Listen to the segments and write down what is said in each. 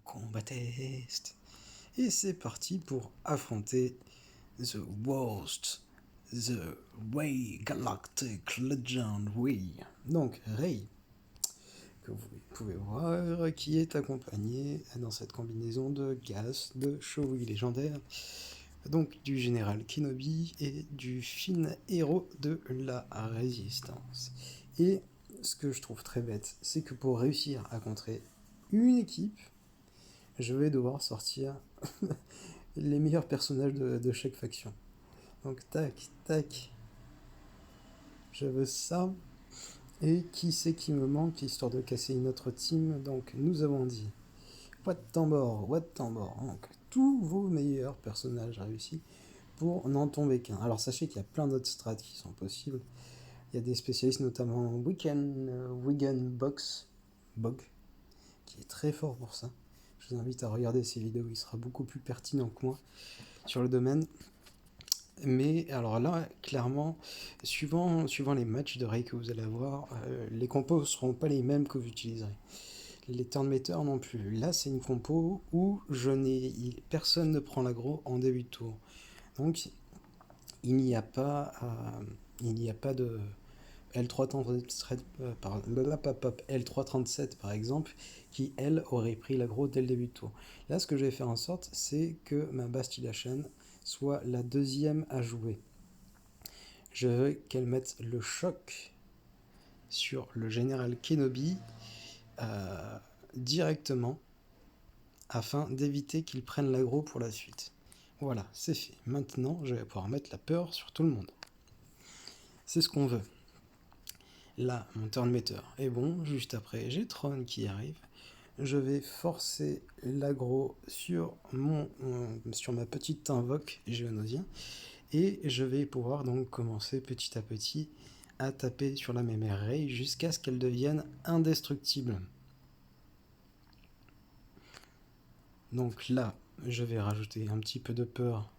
Combat test. Et c'est parti pour affronter The Worst, The Ray Galactic Legend Ray. Donc Ray, que vous pouvez voir, qui est accompagné dans cette combinaison de gaz, de chevauchée légendaire, donc du général Kenobi et du fin héros de la résistance. Et ce que je trouve très bête, c'est que pour réussir à contrer une équipe, je vais devoir sortir les meilleurs personnages de chaque faction. Donc tac, tac, je veux ça. Et qui c'est qui me manque, histoire de casser une autre team. Donc nous avons dit Wat Tambor. Donc tous vos meilleurs personnages réussis pour n'en tomber qu'un. Alors sachez qu'il y a plein d'autres strats qui sont possibles. Il y a des spécialistes, notamment Wigan Bog, qui est très fort pour ça. Je vous invite à regarder ces vidéos, il sera beaucoup plus pertinent que moi sur le domaine. Mais alors là, clairement, suivant les matchs de Ray que vous allez avoir, les compos ne seront pas les mêmes que vous utiliserez. Les Turnmeter non plus. Là, c'est une compo où personne ne prend l'aggro en début de tour. Donc, il n'y a pas de L337 par exemple, qui elle aurait pris l'aggro dès le début de tour. Là, ce que je vais faire en sorte, c'est que ma Bastillation soit la deuxième à jouer. Je veux qu'elle mette le choc sur le général Kenobi directement, afin d'éviter qu'il prenne l'aggro pour la suite. Voilà, c'est fait. Maintenant, je vais pouvoir mettre la peur sur tout le monde. C'est ce qu'on veut. Là, mon Turnmeter est bon. Juste après, j'ai Tron qui arrive. Je vais forcer l'aggro sur ma petite invoque géonosien. Et je vais pouvoir donc commencer petit à petit à taper sur la même Ray jusqu'à ce qu'elle devienne indestructible. Donc là, je vais rajouter un petit peu de peur.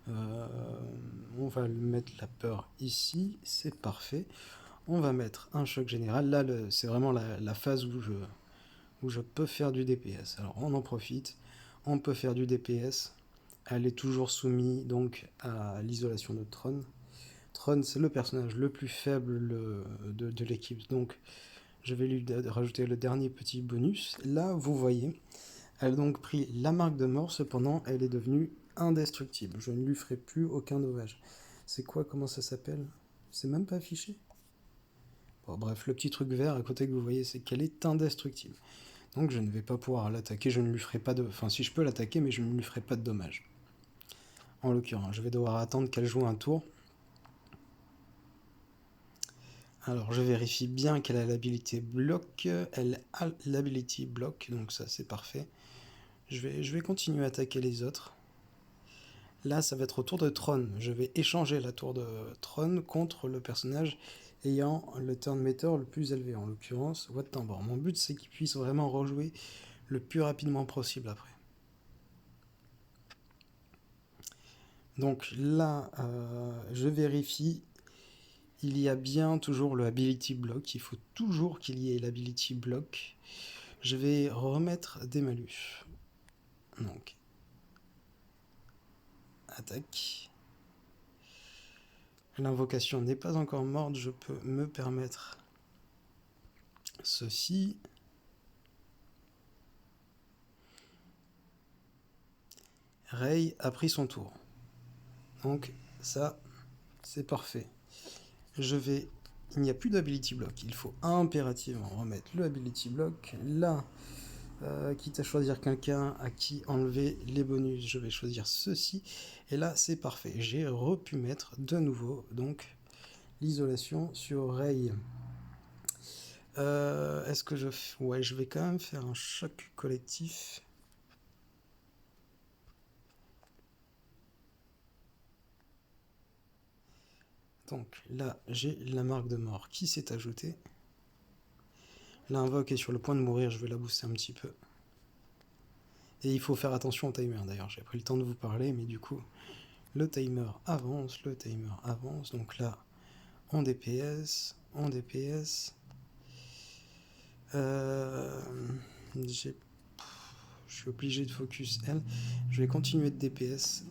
On va mettre la peur ici, c'est parfait. On va mettre un choc général. Là, c'est vraiment la phase où je peux faire du DPS. Alors on en profite, on peut faire du DPS. Elle est toujours soumise donc à l'isolation de Tron. Tron, c'est le personnage le plus faible de l'équipe, donc je vais lui rajouter le dernier petit bonus. Là, vous voyez, elle a donc pris la marque de mort, cependant elle est devenue indestructible. Je ne lui ferai plus aucun dommage. C'est quoi, comment ça s'appelle? C'est même pas affiché. Bon, bref, le petit truc vert à côté que vous voyez, c'est qu'elle est indestructible. Donc je ne vais pas pouvoir l'attaquer, je ne lui ferai pas de... Enfin, si je peux l'attaquer, mais je ne lui ferai pas de dommages. En l'occurrence, je vais devoir attendre qu'elle joue un tour. Alors, je vérifie bien qu'elle a l'habilité bloc. Elle a l'hability bloc, donc ça, c'est parfait. Je vais continuer à attaquer les autres. Là, ça va être au tour de Tron. Je vais échanger la tour de Tron contre le personnage ayant le turn meter le plus élevé, en l'occurrence Wat Tambor. Mon but, c'est qu'il puisse vraiment rejouer le plus rapidement possible après. Donc là, je vérifie. Il y a bien toujours le ability block. Il faut toujours qu'il y ait l'ability block. Je vais remettre des malus. Donc, attaque. L'invocation n'est pas encore morte, je peux me permettre ceci. Ray a pris son tour. Donc ça, c'est parfait. Il n'y a plus d'ability block, il faut impérativement remettre le ability block. Là, quitte à choisir quelqu'un à qui enlever les bonus, je vais choisir ceci. Et là, c'est parfait. J'ai pu mettre de nouveau donc l'isolation sur Ray. Est-ce que ouais, je vais quand même faire un choc collectif. Donc là, j'ai la marque de mort qui s'est ajoutée. L'invoque est sur le point de mourir, je vais la booster un petit peu. Et il faut faire attention au timer d'ailleurs, j'ai pris le temps de vous parler, mais du coup, le timer avance. Donc là, on DPS. suis obligé de focus elle. Je vais continuer de DPS.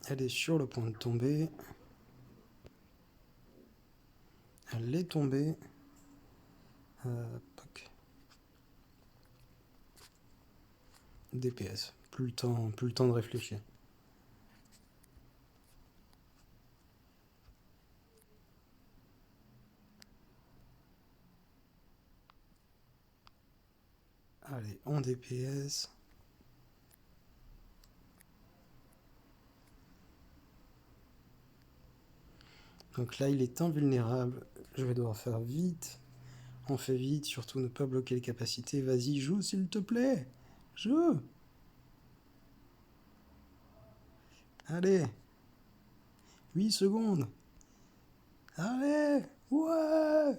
Elle est sur le point de tomber. Elle est tombée. DPS. Plus le temps de réfléchir. Allez, on DPS. Donc là, il est invulnérable. Je vais devoir faire vite. On fait vite, surtout ne pas bloquer les capacités. Vas-y, joue s'il te plaît. Joue. Allez. 8 secondes. Allez. Ouais.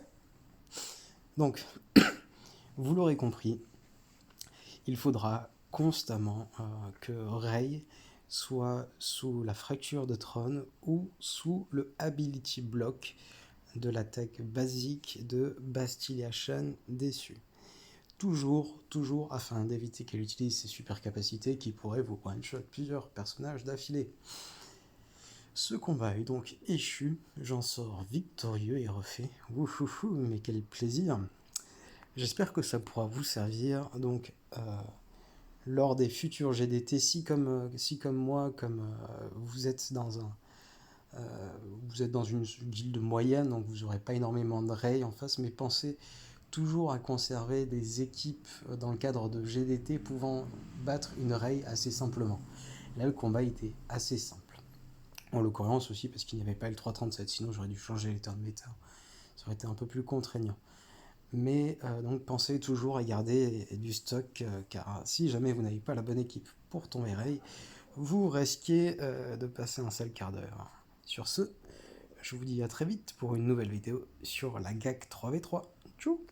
Donc, vous l'aurez compris, il faudra constamment que Rey soit sous la fracture de trône ou sous le ability block de l'attaque basique de Bastillation déçu. Toujours afin d'éviter qu'elle utilise ses super capacités qui pourraient vous one-shot plusieurs personnages d'affilée. Ce combat est donc échu, j'en sors victorieux et refait. Wouhouhou, mais quel plaisir! J'espère que ça pourra vous servir donc lors des futurs GDT, si comme moi, vous êtes dans une guilde moyenne, donc vous n'aurez pas énormément de raids en face, mais pensez toujours à conserver des équipes dans le cadre de GDT pouvant battre une raid assez simplement. Là, le combat était assez simple. En l'occurrence aussi parce qu'il n'y avait pas le 3.37, sinon j'aurais dû changer les turn meter. Ça aurait été un peu plus contraignant. Mais donc pensez toujours à garder du stock, car si jamais vous n'avez pas la bonne équipe pour tomber raid, vous risquez de passer un sale quart d'heure. Sur ce, je vous dis à très vite pour une nouvelle vidéo sur la GAC 3v3. Tchou!